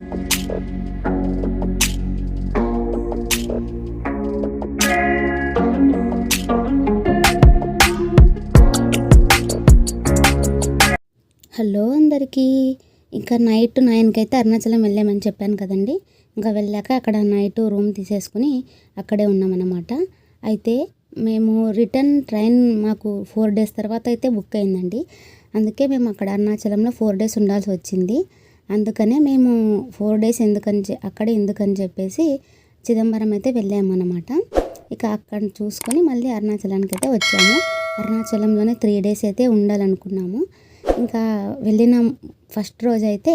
Hello అందరికీ. ఇంకా night 9కి అయితే అరుణాచలం వెళ్ళామని చెప్పాను కదండి. ఇంకా వెళ్ళాక అక్కడ నైట్ రూమ్ తీసేసుకుని అక్కడే ఉన్నామన్నమాట. అయితే మేము రిటర్న్ ట్రైన్ మాకు 4 డేస్ తర్వాత అయితే బుక్ అయిందండి. అందుకే మేము అక్కడ అరుణాచలంలో 4 డేస్ ఉండాల్సి వచ్చింది. అందుకనే మేము 4 డేస్ అక్కడే ఎందుకని చెప్పేసి చిదంబరం అయితే వెళ్ళామన్నమాట. ఇక అక్కడ చూసుకొని మళ్ళీ అరుణాచలానికి అయితే వచ్చాము. అరుణాచలంలోనే 3 డేస్ అయితే ఉండాలనుకున్నాము. ఇంకా వెళ్ళిన ఫస్ట్ రోజు అయితే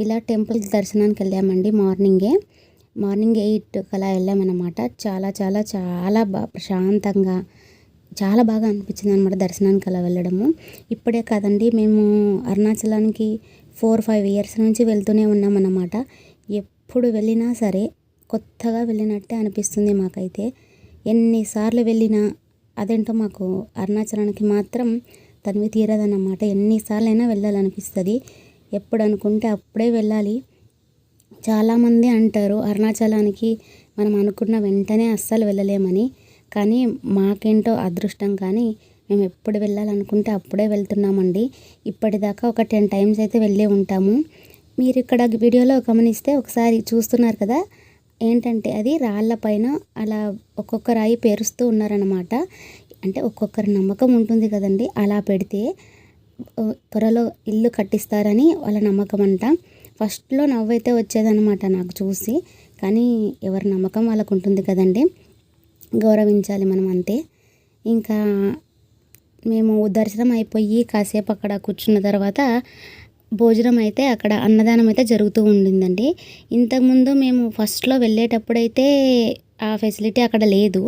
ఇలా టెంపుల్కి దర్శనానికి వెళ్ళామండి. మార్నింగ్ 8కి అలా వెళ్ళామన్నమాట. చాలా చాలా చాలా ప్రశాంతంగా చాలా బాగా అనిపించింది అనమాట దర్శనానికి అలా వెళ్ళడము. ఇప్పుడే కాదండి, మేము అరుణాచలానికి 4-5 ఇయర్స్ నుంచి వెళ్తూనే ఉన్నామన్నమాట. ఎప్పుడు వెళ్ళినా సరే కొత్తగా వెళ్ళినట్టే అనిపిస్తుంది మాకైతే. ఎన్నిసార్లు వెళ్ళినా అదేంటో మాకు అరుణాచలానికి మాత్రం తనివి తీరదన్నమాట. ఎన్నిసార్లు అయినా వెళ్ళాలనిపిస్తుంది. ఎప్పుడు అనుకుంటే అప్పుడే వెళ్ళాలి. చాలామంది అంటారు అరుణాచలానికి మనం అనుకున్న వెంటనే అస్సలు వెళ్ళలేమని. కానీ మాకేంటో అదృష్టం, కానీ మేము ఎప్పుడు వెళ్ళాలనుకుంటే అప్పుడే వెళ్తున్నామండి. ఇప్పటిదాకా ఒక 10 టైమ్స్ అయితే వెళ్ళే ఉంటాము. మీరు ఇక్కడ వీడియోలో గమనిస్తే ఒకసారి చూస్తున్నారు కదా, ఏంటంటే అది రాళ్ళ పైన అలా ఒక్కొక్క రాయి పేరుస్తూ ఉన్నారనమాట. అంటే ఒక్కొక్కరి నమ్మకం ఉంటుంది కదండి. అలా పెడితే త్వరలో ఇల్లు కట్టిస్తారని వాళ్ళ నమ్మకం అంట. ఫస్ట్లో నవ్వైతే వచ్చేదనమాట నాకు చూసి. కానీ ఎవరి నమ్మకం వాళ్ళకు ఉంటుంది కదండి, గౌరవించాలి మనం అంతే. ఇంకా మేము దర్శనం అయిపోయి కాసేపు అక్కడ కూర్చున్న తర్వాత భోజనం అయితే అక్కడ అన్నదానం అయితే జరుగుతూ ఉండిందండి. ఇంతకుముందు మేము ఫస్ట్లో వెళ్ళేటప్పుడైతే ఆ ఫెసిలిటీ అక్కడ లేదు.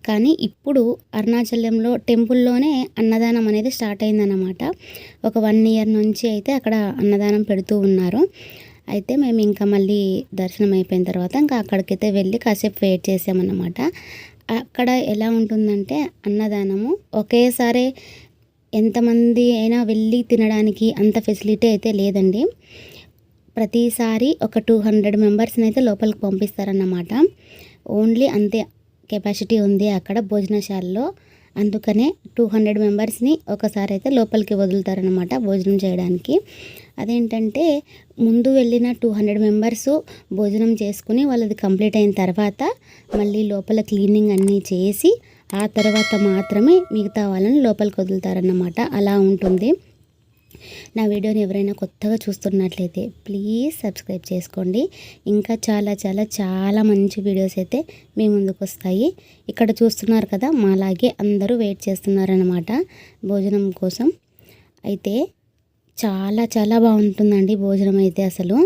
కానీ ఇప్పుడు అరుణాచలంలో టెంపుల్లోనే అన్నదానం అనేది స్టార్ట్ అయిందన్నమాట. ఒక 1 ఇయర్ నుంచి అయితే అక్కడ అన్నదానం పెడుతూ ఉన్నారు. అయితే మేము ఇంకా మళ్ళీ దర్శనం అయిపోయిన తర్వాత ఇంకా అక్కడికైతే వెళ్ళి కాసేపు వెయిట్ చేసామన్నమాట. అక్కడ ఎలా ఉంటుందంటే అన్నదానము ఒకేసారి ఎంతమంది అయినా వెళ్ళి తినడానికి అంత ఫెసిలిటీ అయితే లేదండి. ప్రతిసారి ఒక 200 మెంబర్స్ని అయితే లోపలికి పంపిస్తారన్నమాట. ఓన్లీ అంతే కెపాసిటీ ఉంది అక్కడ భోజనశాలలో. అందుకనే 200 మెంబర్స్ని ఒకసారి అయితే లోపలికి వదులుతారనమాట భోజనం చేయడానికి. అదేంటంటే ముందు వెళ్ళిన 200 మెంబర్స్ భోజనం చేసుకుని వాళ్ళది కంప్లీట్ అయిన తర్వాత మళ్ళీ లోపల క్లీనింగ్ అన్నీ చేసి ఆ తర్వాత మాత్రమే మిగతా వాళ్ళని లోపలికి వదులుతారన్నమాట. అలా ఉంటుంది. నా వీడియోని ఎవరైనా కొత్తగా చూస్తున్నట్లయితే ప్లీజ్ సబ్స్క్రైబ్ చేసుకోండి. ఇంకా చాలా చాలా చాలా మంచి వీడియోస్ అయితే మీ ముందుకు వస్తాయి. ఇక్కడ చూస్తున్నారు కదా, మాలాగే అందరూ వెయిట్ చేస్తున్నారనమాట భోజనం కోసం. అయితే చాలా చాలా బాగుంటుందండి భోజనం అయితే. అసలు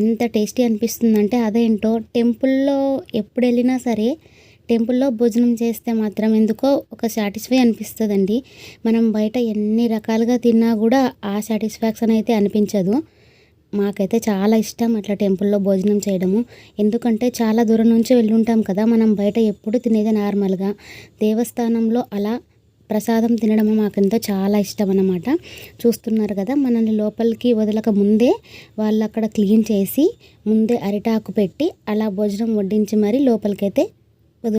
ఎంత టేస్టీ అనిపిస్తుందంటే అదేంటో టెంపుల్లో ఎప్పుడు వెళ్ళినా సరే టెంపుల్లో భోజనం చేస్తే మాత్రం ఎందుకో ఒక సాటిస్ఫై అనిపిస్తుందండి. మనం బయట ఎన్ని రకాలుగా తిన్నా కూడా ఆ సాటిస్ఫాక్షన్ అయితే అనిపించదు. మాకైతే చాలా ఇష్టం అట్లా టెంపుల్లో భోజనం చేయడము. ఎందుకంటే చాలా దూరం నుంచి వెళ్ళుంటాం కదా, మనం బయట ఎప్పుడు తినేది నార్మల్గా. దేవస్థానంలో అలా ప్రసాదం తినడము మాకెంతో చాలా ఇష్టం అన్నమాట. చూస్తున్నారు కదా, మనల్ని లోపలికి వదలక ముందే వాళ్ళు అక్కడ క్లీన్ చేసి ముందే అరిటాకు పెట్టి అలా భోజనం వడ్డించి మరీ లోపలికైతే